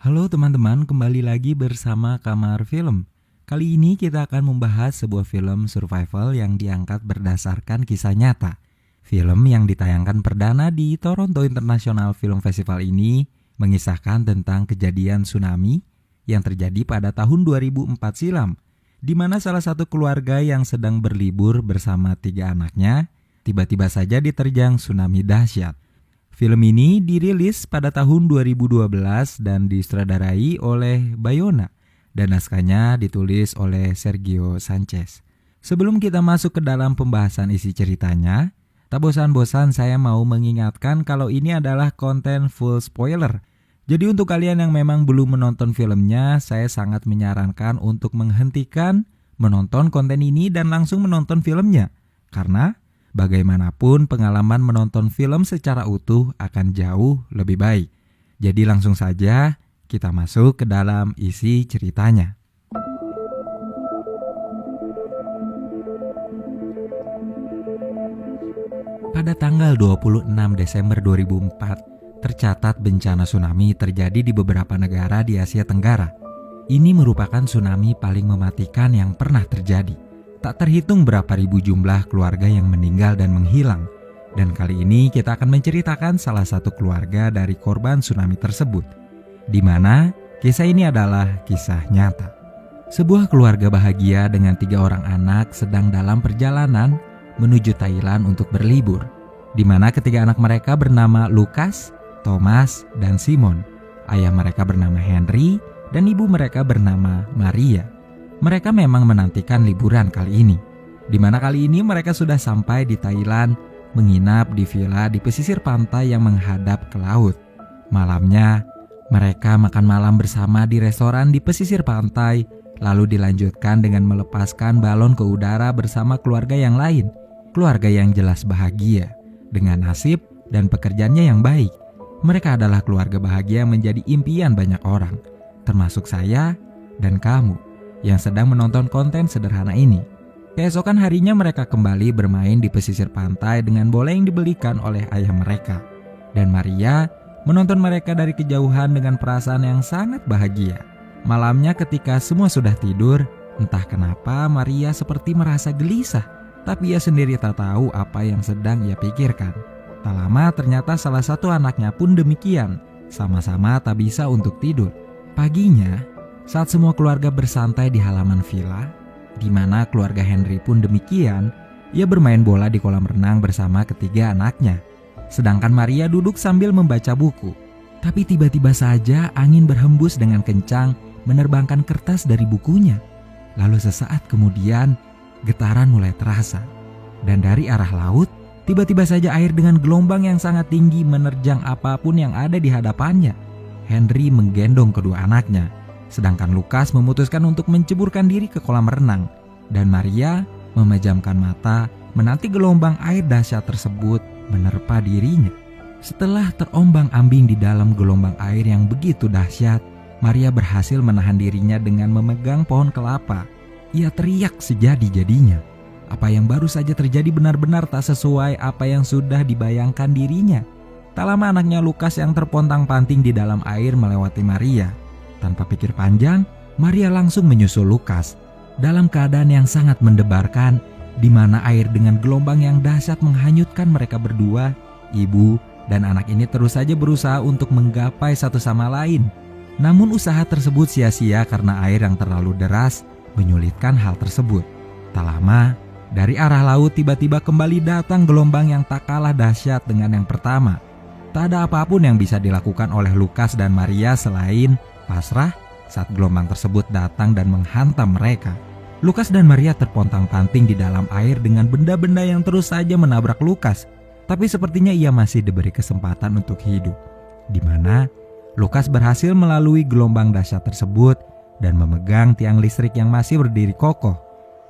Halo teman-teman, kembali lagi bersama Kamar Film. Kali ini kita akan membahas sebuah film survival yang diangkat berdasarkan kisah nyata. Film yang ditayangkan perdana di Toronto International Film Festival ini mengisahkan tentang kejadian tsunami yang terjadi pada tahun 2004 silam, di mana salah satu keluarga yang sedang berlibur bersama 3 anaknya tiba-tiba saja diterjang tsunami dahsyat. Film ini dirilis pada tahun 2012 dan disutradarai oleh Bayona dan naskahnya ditulis oleh Sergio Sanchez. Sebelum kita masuk ke dalam pembahasan isi ceritanya, tak bosan-bosan saya mau mengingatkan kalau ini adalah konten full spoiler. Jadi untuk kalian yang memang belum menonton filmnya, saya sangat menyarankan untuk menghentikan menonton konten ini dan langsung menonton filmnya. Karena bagaimanapun pengalaman menonton film secara utuh akan jauh lebih baik. Jadi langsung saja kita masuk ke dalam isi ceritanya. Pada tanggal 26 Desember 2004, tercatat bencana tsunami terjadi di beberapa negara di Asia Tenggara. Ini merupakan tsunami paling mematikan yang pernah terjadi. Tak terhitung berapa ribu jumlah keluarga yang meninggal dan menghilang. Dan kali ini kita akan menceritakan salah satu keluarga dari korban tsunami tersebut, di mana kisah ini adalah kisah nyata. Sebuah keluarga bahagia dengan 3 orang anak sedang dalam perjalanan menuju Thailand untuk berlibur, di mana ketiga anak mereka bernama Lucas, Thomas, dan Simon. Ayah mereka bernama Henry dan ibu mereka bernama Maria. Mereka memang menantikan liburan kali ini, di mana kali ini mereka sudah sampai di Thailand, menginap di villa di pesisir pantai yang menghadap ke laut. Malamnya, mereka makan malam bersama di restoran di pesisir pantai, lalu dilanjutkan dengan melepaskan balon ke udara bersama keluarga yang lain. Keluarga yang jelas bahagia, dengan nasib dan pekerjaannya yang baik. Mereka adalah keluarga bahagia yang menjadi impian banyak orang, termasuk saya dan kamu yang sedang menonton konten sederhana ini. Keesokan harinya mereka kembali bermain di pesisir pantai dengan bola yang dibelikan oleh ayah mereka. Dan Maria menonton mereka dari kejauhan dengan perasaan yang sangat bahagia. Malamnya ketika semua sudah tidur, entah kenapa Maria seperti merasa gelisah, tapi ia sendiri tak tahu apa yang sedang ia pikirkan. Tak lama ternyata salah satu anaknya pun demikian, sama-sama tak bisa untuk tidur. Paginya, saat semua keluarga bersantai di halaman villa, di mana keluarga Henry pun demikian, ia bermain bola di kolam renang bersama ketiga anaknya. Sedangkan Maria duduk sambil membaca buku. Tapi tiba-tiba saja angin berhembus dengan kencang menerbangkan kertas dari bukunya. Lalu sesaat kemudian, getaran mulai terasa. Dan dari arah laut, tiba-tiba saja air dengan gelombang yang sangat tinggi menerjang apapun yang ada di hadapannya. Henry menggendong kedua anaknya, sedangkan Lucas memutuskan untuk menceburkan diri ke kolam renang, dan Maria memejamkan mata menanti gelombang air dahsyat tersebut menerpa dirinya. Setelah terombang-ambing di dalam gelombang air yang begitu dahsyat, Maria berhasil menahan dirinya dengan memegang pohon kelapa. Ia teriak sejadi-jadinya. Apa yang baru saja terjadi benar-benar tak sesuai apa yang sudah dibayangkan dirinya. Tak lama anaknya Lucas yang terpontang-panting di dalam air melewati Maria. Tanpa pikir panjang, Maria langsung menyusul Lucas dalam keadaan yang sangat mendebarkan, di mana air dengan gelombang yang dahsyat menghanyutkan mereka berdua. Ibu dan anak ini terus saja berusaha untuk menggapai satu sama lain. Namun usaha tersebut sia-sia karena air yang terlalu deras menyulitkan hal tersebut. Tak lama, dari arah laut tiba-tiba kembali datang gelombang yang tak kalah dahsyat dengan yang pertama. Tak ada apapun yang bisa dilakukan oleh Lucas dan Maria selain pasrah saat gelombang tersebut datang dan menghantam mereka. Lucas dan Maria terpontang-panting di dalam air dengan benda-benda yang terus saja menabrak Lucas. Tapi sepertinya ia masih diberi kesempatan untuk hidup, di mana Lucas berhasil melalui gelombang dahsyat tersebut dan memegang tiang listrik yang masih berdiri kokoh.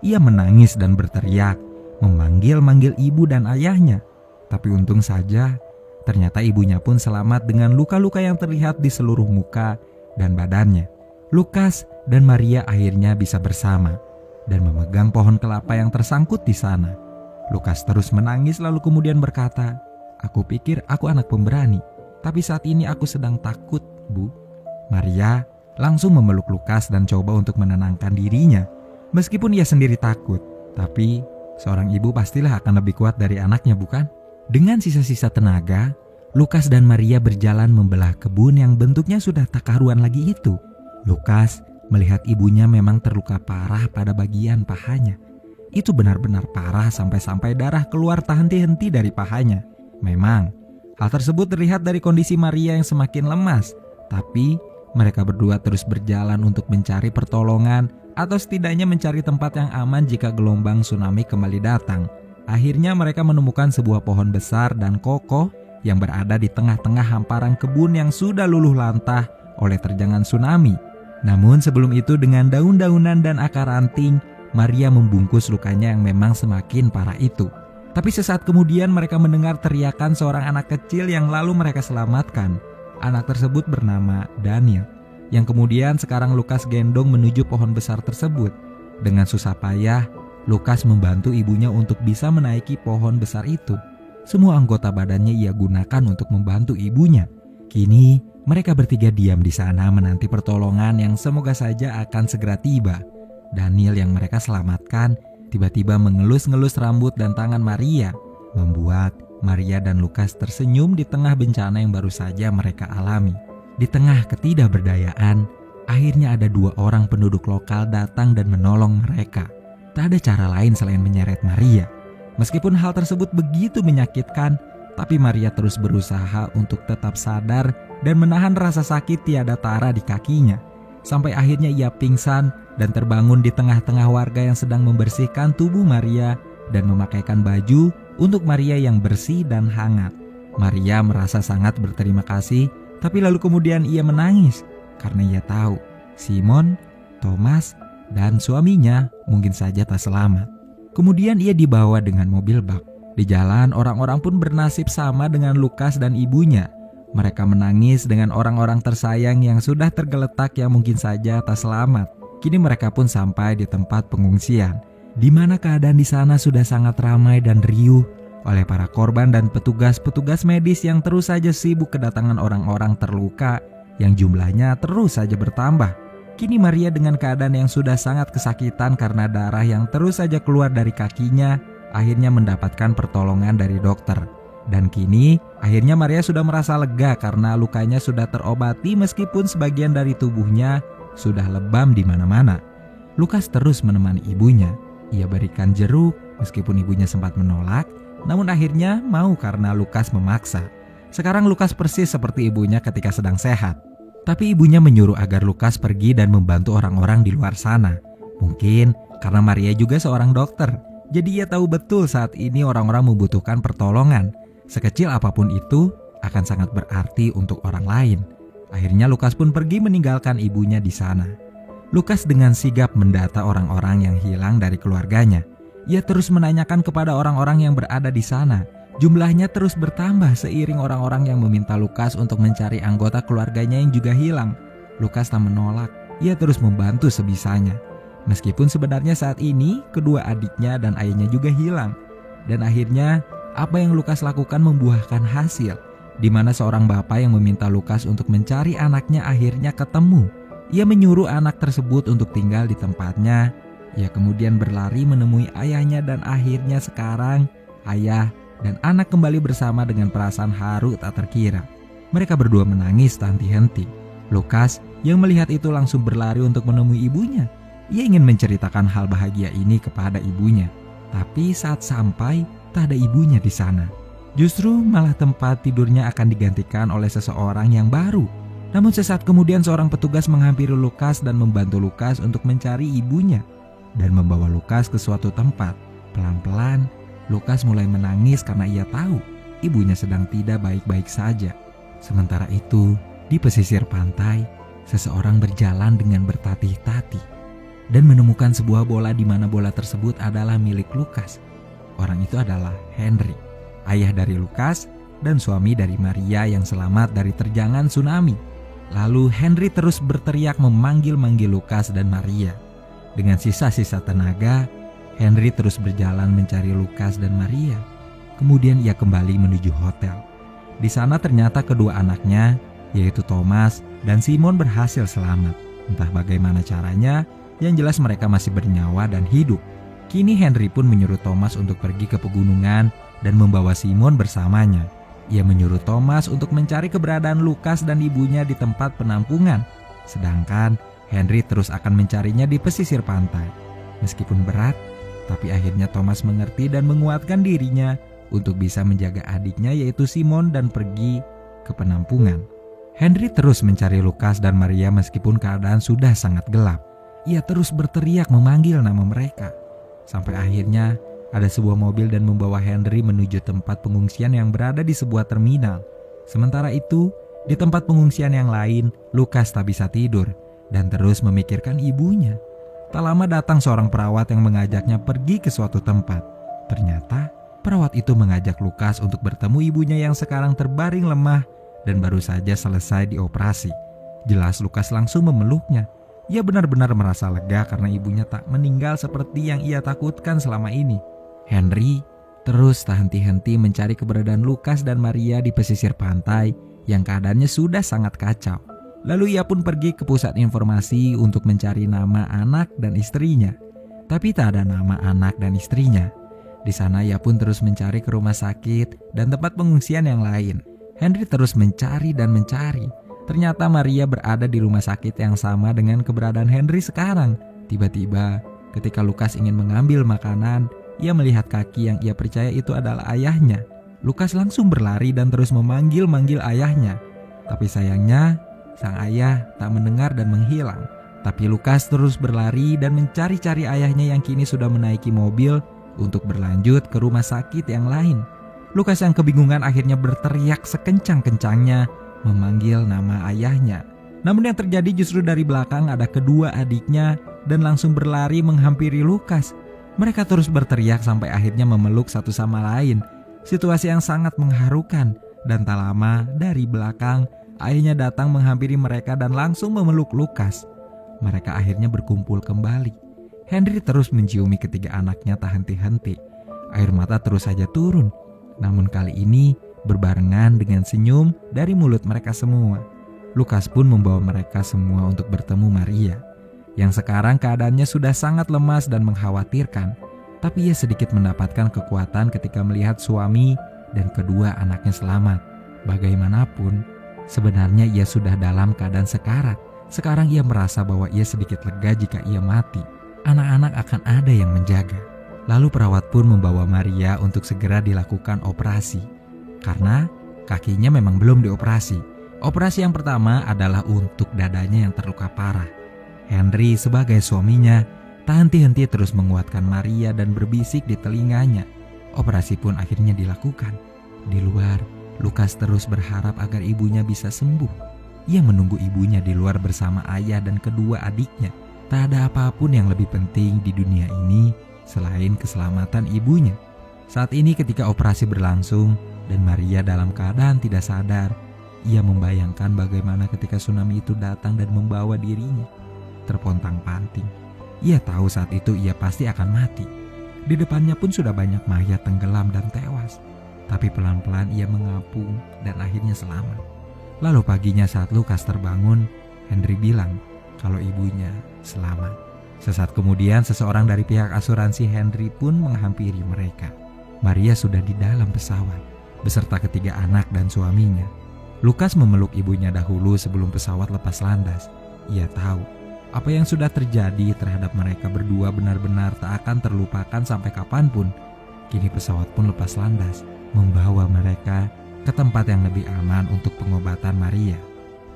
Ia menangis dan berteriak, memanggil-manggil ibu dan ayahnya. Tapi untung saja, ternyata ibunya pun selamat dengan luka-luka yang terlihat di seluruh muka dan badannya. Lucas dan Maria akhirnya bisa bersama dan memegang pohon kelapa yang tersangkut di sana. Lucas terus menangis lalu kemudian berkata, "Aku pikir aku anak pemberani, tapi saat ini aku sedang takut, Bu." Maria langsung memeluk Lukas dan coba untuk menenangkan dirinya. Meskipun ia sendiri takut, tapi seorang ibu pastilah akan lebih kuat dari anaknya, bukan? Dengan sisa-sisa tenaga, Lukas dan Maria berjalan membelah kebun yang bentuknya sudah tak karuan lagi itu. Lukas melihat ibunya memang terluka parah pada bagian pahanya. Itu benar-benar parah sampai-sampai darah keluar tak henti-henti dari pahanya. Memang, hal tersebut terlihat dari kondisi Maria yang semakin lemas. Tapi, mereka berdua terus berjalan untuk mencari pertolongan atau setidaknya mencari tempat yang aman jika gelombang tsunami kembali datang. Akhirnya mereka menemukan sebuah pohon besar dan kokoh yang berada di tengah-tengah hamparan kebun yang sudah luluh lantah oleh terjangan tsunami. Namun sebelum itu dengan daun-daunan dan akar ranting, Maria membungkus lukanya yang memang semakin parah itu. Tapi sesaat kemudian mereka mendengar teriakan seorang anak kecil yang lalu mereka selamatkan. Anak tersebut bernama Daniel, yang kemudian sekarang Lukas gendong menuju pohon besar tersebut. Dengan susah payah, Lukas membantu ibunya untuk bisa menaiki pohon besar itu. Semua anggota badannya ia gunakan untuk membantu ibunya. Kini mereka bertiga diam di sana menanti pertolongan yang semoga saja akan segera tiba. Daniel yang mereka selamatkan tiba-tiba mengelus-ngelus rambut dan tangan Maria, membuat Maria dan Lukas tersenyum di tengah bencana yang baru saja mereka alami. Di tengah ketidakberdayaan, akhirnya ada 2 orang penduduk lokal datang dan menolong mereka. Tak ada cara lain selain menyeret Maria. Meskipun hal tersebut begitu menyakitkan, tapi Maria terus berusaha untuk tetap sadar dan menahan rasa sakit tiada tara di kakinya. Sampai akhirnya ia pingsan dan terbangun di tengah-tengah warga yang sedang membersihkan tubuh Maria dan memakaikan baju untuk Maria yang bersih dan hangat. Maria merasa sangat berterima kasih, tapi lalu kemudian ia menangis karena ia tahu Simon, Thomas, dan suaminya mungkin saja tak selamat. Kemudian ia dibawa dengan mobil bak. Di jalan orang-orang pun bernasib sama dengan Lukas dan ibunya. Mereka menangis dengan orang-orang tersayang yang sudah tergeletak yang mungkin saja tak selamat. Kini mereka pun sampai di tempat pengungsian, di mana keadaan di sana sudah sangat ramai dan riuh oleh para korban dan petugas-petugas medis yang terus saja sibuk kedatangan orang-orang terluka yang jumlahnya terus saja bertambah. Kini Maria dengan keadaan yang sudah sangat kesakitan karena darah yang terus saja keluar dari kakinya, akhirnya mendapatkan pertolongan dari dokter. Dan kini akhirnya Maria sudah merasa lega karena lukanya sudah terobati meskipun sebagian dari tubuhnya sudah lebam di mana-mana. Lukas terus menemani ibunya. Ia berikan jeruk meskipun ibunya sempat menolak, namun akhirnya mau karena Lukas memaksa. Sekarang Lukas persis seperti ibunya ketika sedang sehat. Tapi ibunya menyuruh agar Lukas pergi dan membantu orang-orang di luar sana. Mungkin karena Maria juga seorang dokter, jadi ia tahu betul saat ini orang-orang membutuhkan pertolongan. Sekecil apapun itu akan sangat berarti untuk orang lain. Akhirnya Lukas pun pergi meninggalkan ibunya di sana. Lukas dengan sigap mendata orang-orang yang hilang dari keluarganya. Ia terus menanyakan kepada orang-orang yang berada di sana. Jumlahnya terus bertambah seiring orang-orang yang meminta Lukas untuk mencari anggota keluarganya yang juga hilang. Lukas tak menolak, ia terus membantu sebisanya. Meskipun sebenarnya saat ini kedua adiknya dan ayahnya juga hilang. Dan akhirnya apa yang Lukas lakukan membuahkan hasil, di mana seorang bapak yang meminta Lukas untuk mencari anaknya akhirnya ketemu. Ia menyuruh anak tersebut untuk tinggal di tempatnya. Ia kemudian berlari menemui ayahnya dan akhirnya sekarang ayah dan anak kembali bersama dengan perasaan haru tak terkira. Mereka berdua menangis tak henti-henti. Lukas yang melihat itu langsung berlari untuk menemui ibunya. Ia ingin menceritakan hal bahagia ini kepada ibunya. Tapi saat sampai, tak ada ibunya di sana. Justru malah tempat tidurnya akan digantikan oleh seseorang yang baru. Namun sesaat kemudian seorang petugas menghampiri Lukas dan membantu Lukas untuk mencari ibunya dan membawa Lukas ke suatu tempat. Pelan-pelan Lukas mulai menangis karena ia tahu ibunya sedang tidak baik-baik saja. Sementara itu, di pesisir pantai, seseorang berjalan dengan bertatih-tatih dan menemukan sebuah bola di mana bola tersebut adalah milik Lukas. Orang itu adalah Henry, ayah dari Lukas dan suami dari Maria yang selamat dari terjangan tsunami. Lalu Henry terus berteriak memanggil-manggil Lukas dan Maria. Dengan sisa-sisa tenaga, Henry terus berjalan mencari Lukas dan Maria. Kemudian ia kembali menuju hotel. Di sana ternyata kedua anaknya yaitu Thomas dan Simon berhasil selamat. Entah bagaimana caranya, yang jelas mereka masih bernyawa dan hidup. Kini Henry pun menyuruh Thomas untuk pergi ke pegunungan dan membawa Simon bersamanya. Ia menyuruh Thomas untuk mencari keberadaan Lukas dan ibunya di tempat penampungan. Sedangkan Henry terus akan mencarinya di pesisir pantai. Meskipun berat, tapi akhirnya Thomas mengerti dan menguatkan dirinya untuk bisa menjaga adiknya yaitu Simon dan pergi ke penampungan. Henry terus mencari Lukas dan Maria meskipun keadaan sudah sangat gelap. Ia terus berteriak memanggil nama mereka. Sampai akhirnya ada sebuah mobil dan membawa Henry menuju tempat pengungsian yang berada di sebuah terminal. Sementara itu, di tempat pengungsian yang lain, Lukas tak bisa tidur dan terus memikirkan ibunya. Tak lama datang seorang perawat yang mengajaknya pergi ke suatu tempat. Ternyata, perawat itu mengajak Lukas untuk bertemu ibunya yang sekarang terbaring lemah dan baru saja selesai dioperasi. Jelas Lukas langsung memeluknya. Ia benar-benar merasa lega karena ibunya tak meninggal seperti yang ia takutkan selama ini. Henry terus tak henti-henti mencari keberadaan Lukas dan Maria di pesisir pantai yang keadaannya sudah sangat kacau. Lalu ia pun pergi ke pusat informasi untuk mencari nama anak dan istrinya. Tapi tak ada nama anak dan istrinya. Di sana ia pun terus mencari ke rumah sakit dan tempat pengungsian yang lain. Henry terus mencari dan mencari. Ternyata Maria berada di rumah sakit yang sama dengan keberadaan Henry sekarang. Tiba-tiba ketika Lukas ingin mengambil makanan, ia melihat kaki yang ia percaya itu adalah ayahnya. Lukas langsung berlari dan terus memanggil-manggil ayahnya. Tapi sayangnya, sang ayah tak mendengar dan menghilang. Tapi Lukas terus berlari dan mencari-cari ayahnya yang kini sudah menaiki mobil untuk berlanjut ke rumah sakit yang lain. Lukas yang kebingungan akhirnya berteriak sekencang-kencangnya memanggil nama ayahnya. Namun yang terjadi justru dari belakang ada kedua adiknya dan langsung berlari menghampiri Lukas. Mereka terus berteriak sampai akhirnya memeluk satu sama lain. Situasi yang sangat mengharukan dan tak lama dari belakang ayahnya datang menghampiri mereka dan langsung memeluk Lukas. Mereka akhirnya berkumpul kembali. Henry terus menciumi ketiga anaknya tak henti-henti. Air mata terus saja turun. Namun kali ini berbarengan dengan senyum dari mulut mereka semua. Lukas pun membawa mereka semua untuk bertemu Maria, yang sekarang keadaannya sudah sangat lemas dan mengkhawatirkan. Tapi ia sedikit mendapatkan kekuatan ketika melihat suami dan kedua anaknya selamat. Bagaimanapun, sebenarnya ia sudah dalam keadaan sekarat. Sekarang ia merasa bahwa ia sedikit lega jika ia mati. Anak-anak akan ada yang menjaga. Lalu perawat pun membawa Maria untuk segera dilakukan operasi. Karena kakinya memang belum dioperasi. Operasi yang pertama adalah untuk dadanya yang terluka parah. Henry sebagai suaminya tak henti-henti terus menguatkan Maria dan berbisik di telinganya. Operasi pun akhirnya dilakukan. Di luar, Lukas terus berharap agar ibunya bisa sembuh. Ia menunggu ibunya di luar bersama ayah dan kedua adiknya. Tak ada apapun yang lebih penting di dunia ini selain keselamatan ibunya. Saat ini ketika operasi berlangsung dan Maria dalam keadaan tidak sadar, ia membayangkan bagaimana ketika tsunami itu datang dan membawa dirinya terpontang-panting. Ia tahu saat itu ia pasti akan mati. Di depannya pun sudah banyak mayat tenggelam dan tewas. Tapi pelan-pelan ia mengapung dan akhirnya selamat. Lalu paginya saat Lukas terbangun, Henry bilang kalau ibunya selamat. Sesaat kemudian seseorang dari pihak asuransi Henry pun menghampiri mereka. Maria sudah di dalam pesawat beserta ketiga anak dan suaminya. Lukas memeluk ibunya dahulu sebelum pesawat lepas landas. Ia tahu apa yang sudah terjadi terhadap mereka berdua benar-benar tak akan terlupakan sampai kapanpun. Kini pesawat pun lepas landas, membawa mereka ke tempat yang lebih aman untuk pengobatan Maria.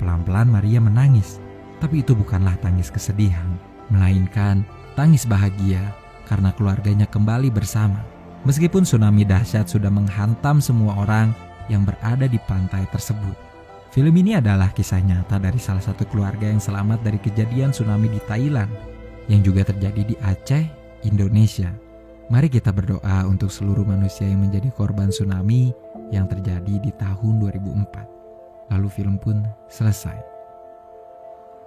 Pelan-pelan Maria menangis, tapi itu bukanlah tangis kesedihan, melainkan tangis bahagia karena keluarganya kembali bersama. Meskipun tsunami dahsyat sudah menghantam semua orang yang berada di pantai tersebut. Film ini adalah kisah nyata dari salah satu keluarga yang selamat dari kejadian tsunami di Thailand yang juga terjadi di Aceh, Indonesia. Mari kita berdoa untuk seluruh manusia yang menjadi korban tsunami yang terjadi di tahun 2004. Lalu film pun selesai.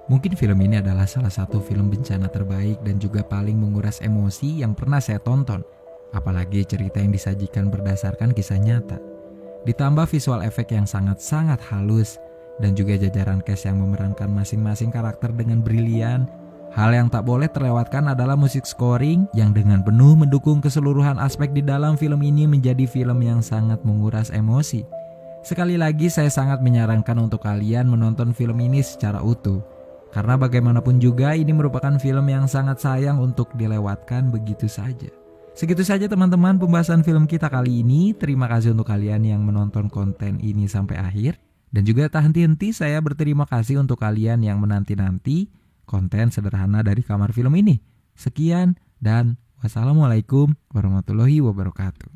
Mungkin film ini adalah salah satu film bencana terbaik dan juga paling menguras emosi yang pernah saya tonton. Apalagi cerita yang disajikan berdasarkan kisah nyata. Ditambah visual efek yang sangat-sangat halus dan juga jajaran cast yang memerankan masing-masing karakter dengan brilian. Hal yang tak boleh terlewatkan adalah musik scoring yang dengan penuh mendukung keseluruhan aspek di dalam film ini menjadi film yang sangat menguras emosi. Sekali lagi saya sangat menyarankan untuk kalian menonton film ini secara utuh. Karena bagaimanapun juga ini merupakan film yang sangat sayang untuk dilewatkan begitu saja. Segitu saja teman-teman pembahasan film kita kali ini. Terima kasih untuk kalian yang menonton konten ini sampai akhir. Dan juga tak henti-henti saya berterima kasih untuk kalian yang menanti-nanti konten sederhana dari Kamar Film ini. Sekian dan wassalamualaikum warahmatullahi wabarakatuh.